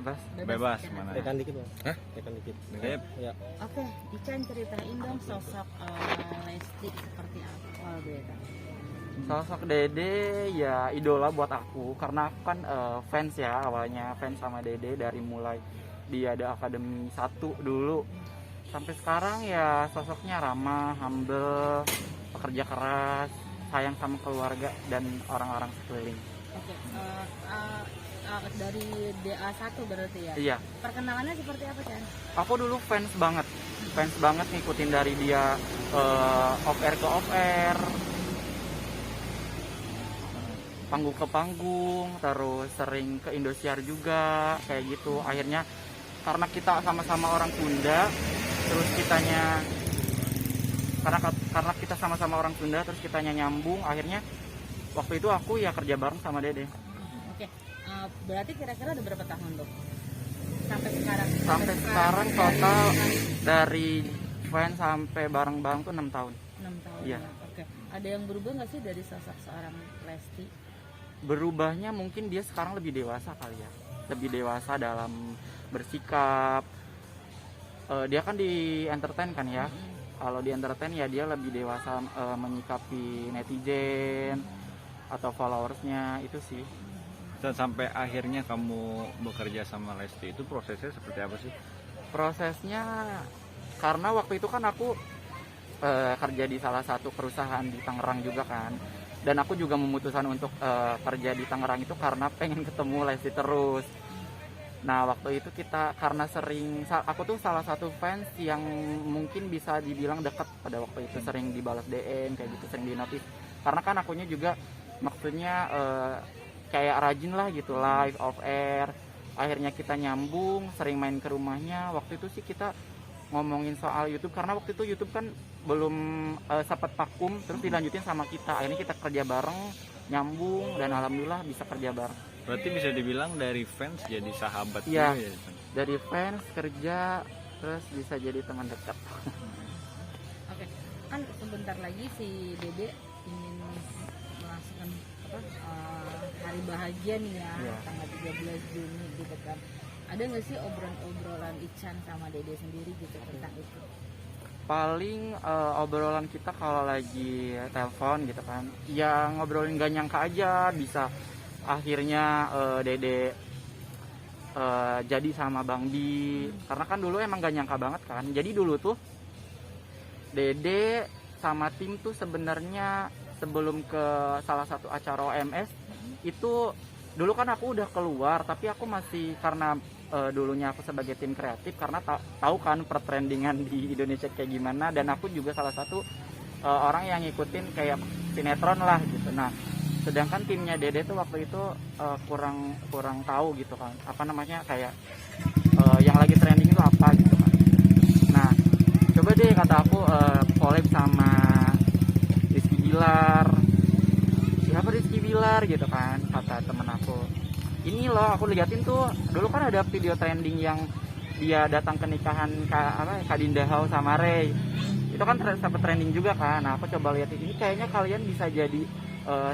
bebas. Bebas mana? Tekan dikit Bang. Hah? Tekan dikit. Sip. Ya. Oke, Ican ceritain dong sosok Lesti seperti apa beda. Sosok Dede ya idola buat aku karena aku kan fans ya, awalnya fans sama Dede dari mulai dia ada Akademi 1 dulu sampai sekarang. Ya sosoknya ramah, humble, pekerja keras, sayang sama keluarga dan orang-orang sekeliling. Oke, dari DA1 berarti ya? Iya, Perkenalannya seperti apa, Chan? aku dulu fans banget ngikutin dari dia off air ke off air, panggung ke panggung, terus sering ke Indosiar juga kayak gitu. Akhirnya karena kita sama-sama orang Sunda, terus karena kita sama-sama orang Sunda, terus kitanya nyambung. Akhirnya waktu itu aku ya kerja bareng sama Dede. Oke, berarti kira-kira ada berapa tahun tuh? Sampai sekarang? Sampai sekarang total dari fans sampai bareng-bareng tuh 6 tahun. 6 tahun. Iya. Ya. Oke, ada yang berubah nggak sih dari sosok seorang Lesti? Berubahnya mungkin dia sekarang lebih dewasa kali ya, lebih dewasa dalam bersikap. Dia kan di entertain kan ya. Kalau di entertain ya dia lebih dewasa menyikapi netizen atau followersnya itu sih. Dan sampai akhirnya kamu bekerja sama Lesti itu prosesnya seperti apa sih? Prosesnya karena waktu itu kan aku kerja di salah satu perusahaan di Tangerang juga kan, dan aku juga memutuskan untuk kerja di Tangerang itu karena pengen ketemu Lesti terus. Nah waktu itu kita karena aku tuh salah satu fans yang mungkin bisa dibilang dekat pada waktu itu, sering dibalas DM kayak gitu, sering di notice. Karena kan akunya juga maksudnya kayak rajin lah gitu, live off air. Akhirnya kita nyambung, sering main ke rumahnya. Waktu itu sih kita ngomongin soal YouTube karena waktu itu YouTube kan belum sempat vakum, terus dilanjutin sama kita. Akhirnya kita kerja bareng, nyambung, dan alhamdulillah bisa kerja bareng. Berarti bisa dibilang dari fans jadi sahabat Iya. juga ya? Dari fans kerja terus bisa jadi teman dekat. Oke, kan sebentar lagi si Dede ingin merasakan hari bahagia nih ya, Iya. tanggal 13 Juni gitu kan. Ada nggak sih obrolan Ican sama Dede sendiri gitu tentang itu? Paling obrolan kita kalau lagi telepon gitu kan, ya ngobrolin gak nyangka aja bisa akhirnya Dede jadi sama Bang Bi. Karena kan dulu emang gak nyangka banget kan. Jadi dulu tuh Dede sama tim tuh sebenarnya sebelum ke salah satu acara OMS itu dulu kan aku udah keluar, tapi aku masih karena dulunya aku sebagai tim kreatif karena tahu kan pertrendingan di Indonesia kayak gimana, dan aku juga salah satu orang yang ngikutin kayak sinetron lah gitu. Nah sedangkan timnya Dede tuh waktu itu kurang tahu gitu kan, apa namanya kayak yang lagi trending itu apa gitu kan. Nah coba deh kata aku collab sama Rizky Bilar. Siapa Rizky Bilar gitu kan, kata temen aku. Ini loh aku liatin tuh dulu kan ada video trending yang dia datang ke nikahan Kak Dinda Hau sama Ray. Itu kan sempat trending juga kan. Nah aku coba lihat ini kayaknya kalian bisa jadi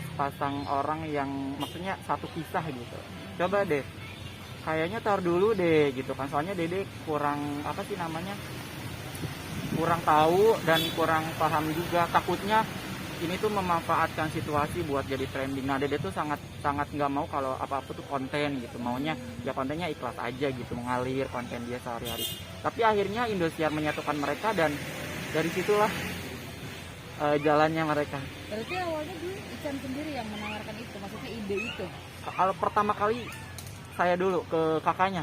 sepasang orang yang maksudnya satu kisah gitu. Coba deh, kayaknya tar dulu deh gitu kan, soalnya Dede kurang apa sih namanya, kurang tahu dan kurang paham juga. Takutnya ini tuh memanfaatkan situasi buat jadi trending. Nah Dede tuh sangat nggak mau kalau apa-apa tuh konten gitu, maunya ya kontennya ikhlas aja gitu, mengalir konten dia sehari-hari. Tapi akhirnya Indosiar menyatukan mereka dan dari situlah jalannya mereka. Berarti awalnya dulu Ican sendiri yang menawarkan itu, maksudnya ide itu? Kalau pertama kali saya dulu ke kakaknya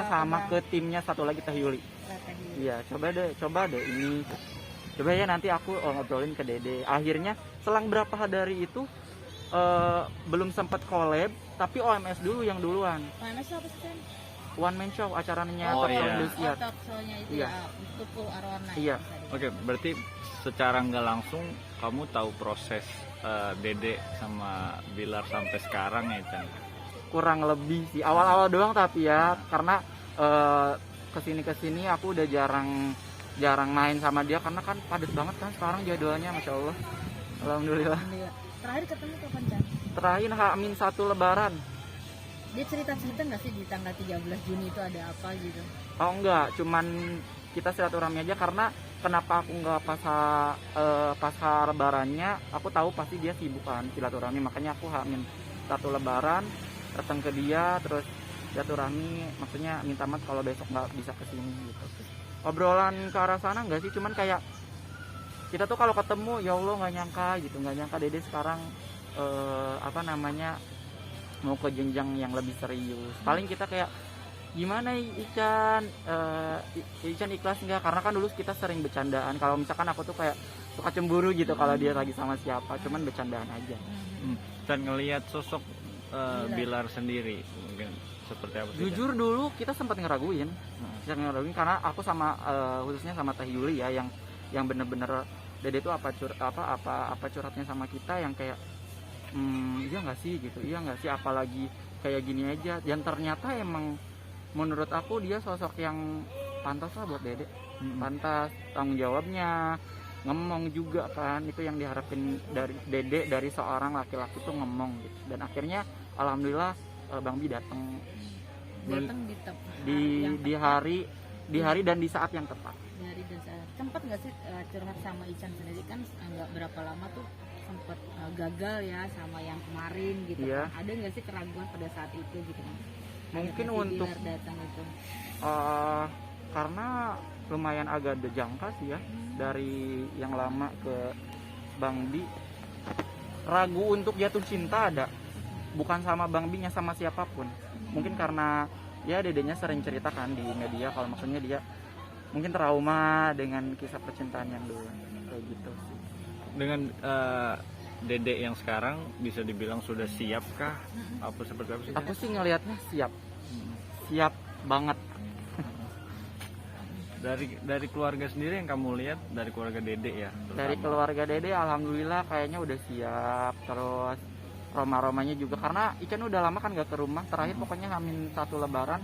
sama ke timnya satu lagi Teh Yuli. Iya, coba deh ini. Coba ya nanti aku ngobrolin ke Dede. Akhirnya selang berapa hari itu belum sempat collab, tapi OMS dulu yang duluan. OMS apa sih kan? One man show acaranya Oh, Talk Show iya. Indosiar. Talk show-nya itu Iya. ya, Tukul Arwana. Iya. Oke, berarti secara nggak langsung kamu tahu proses Dede sama Bilar sampai sekarang ya Chan? Kurang lebih sih awal-awal doang, tapi ya karena kesini aku udah jarang main sama dia karena kan padat banget kan sekarang jadwalnya, masya Allah. Alhamdulillah. Terakhir ketemu kapan, Chan? Terakhir H-1 Lebaran. Dia cerita-cerita nggak sih di tanggal 13 Juni itu ada apa gitu? Oh enggak, cuman kita silaturahmi aja karena kenapa aku nggak pasca lebarannya, aku tahu pasti dia sibuk kan silaturahmi, makanya aku hamin satu lebaran datang ke dia terus silaturahmi, maksudnya minta maaf kalau besok nggak bisa kesini gitu. Obrolan ke arah sana enggak sih, cuman kayak kita tuh kalau ketemu ya Allah nggak nyangka Dede sekarang mau ke jenjang yang lebih serius. Paling kita kayak gimana Ican ikhlas nggak, karena kan dulu kita sering bercandaan kalau misalkan aku tuh kayak suka cemburu gitu kalau dia lagi sama siapa, cuman bercandaan aja. Dan ngelihat sosok Bilar sendiri mungkin seperti apa sih? Jujur dulu kita sempat ngeraguin karena aku sama khususnya sama Teh Yuli ya yang bener-bener Dede tuh apa curhatnya sama kita yang kayak iya nggak sih gitu, iya nggak sih apalagi kayak gini aja. Dan ternyata emang menurut aku dia sosok yang pantas lah buat Dede, pantas, tanggung jawabnya, ngemong juga kan, itu yang diharapin dari Dede, dari seorang laki-laki tuh ngemong gitu. Dan akhirnya alhamdulillah Bang Bi datang di hari dan di saat yang tepat. Dari desa sempat nggak sih curhat sama Ican sendiri, kan nggak berapa lama tuh sempat gagal ya sama yang kemarin gitu Iya. kan. Ada nggak sih keraguan pada saat itu gitu kan? Mungkin Akhirnya si untuk Bilar datang itu. karena lumayan agak berjangka sih ya, dari yang lama ke Bang Bi. Ragu untuk jatuh cinta ada, bukan sama Bang Bi nya, sama siapapun. Mungkin karena ya Dedenya sering ceritakan di media kalau maksudnya dia mungkin trauma dengan kisah percintaan yang dulu kayak gitu sih. Dengan Dede yang sekarang bisa dibilang sudah siapkah? Apa seperti apa sih? Aku sih ngelihatnya siap banget. Dari keluarga sendiri yang kamu lihat, dari keluarga Dede ya terutama. Dari keluarga Dede alhamdulillah kayaknya udah siap. Terus Roma-romanya juga, karena Ican udah lama kan gak ke rumah. Terakhir pokoknya hamin satu lebaran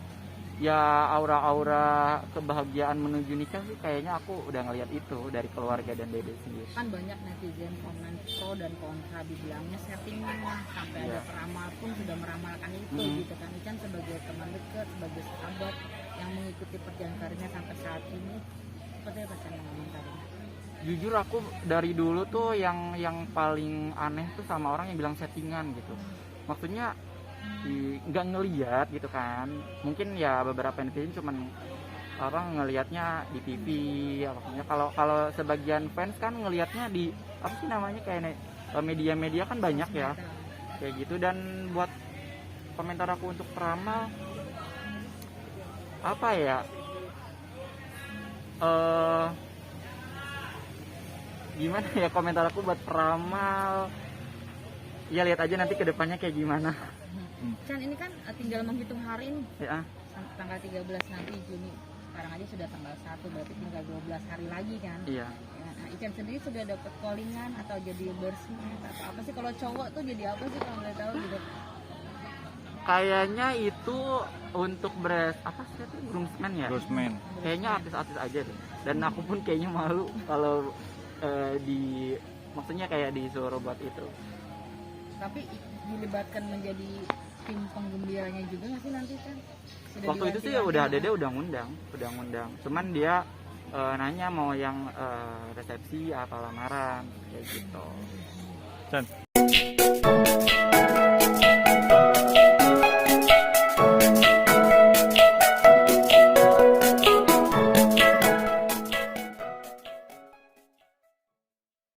ya, aura-aura kebahagiaan menuju nikah sih kayaknya aku udah ngelihat itu dari keluarga dan Dede sendiri. Kan banyak netizen komen pro dan kontra, dibilangnya settingan sampai ada Iya. peramal pun sudah meramalkan itu gitu kan. Ican sebagai teman dekat, sebagai sahabat yang mengikuti perjalanan karirnya sampai saat ini, seperti apa Chan yang komentarnya? Jujur aku dari dulu tuh yang paling aneh tuh sama orang yang bilang settingan gitu. Maksudnya nggak ngelihat gitu kan, mungkin ya beberapa netizen cuman ngelihatnya di TV ya, maksudnya kalau sebagian fans kan ngelihatnya di apa sih namanya kayak media-media kan banyak ya kayak gitu. Dan buat komentar aku untuk peramal apa ya, gimana ya komentar aku buat peramal ya, lihat aja nanti kedepannya kayak gimana. Chan, ini kan tinggal menghitung hari ini Ya, tanggal 13 nanti Juni. Sekarang aja sudah tanggal 1, berarti tinggal 12 hari lagi kan. iya. Nah, Ican sendiri sudah dapat callingan atau jadi bridesmaid atau apa sih? Kalau cowok tuh jadi apa sih kalau nggak tahu gitu? Kayaknya itu untuk apa sih itu, groomsman ya? Groomsman. Kayaknya artis-artis aja deh. Dan aku pun kayaknya malu kalau maksudnya kayak disuruh buat itu. Tapi dilibatkan menjadi tim penggembiranya juga nggak sih nanti kan? Sudah Waktu itu sih Dede udah ngundang. Cuman dia nanya mau yang resepsi atau lamaran kayak gitu. Chan.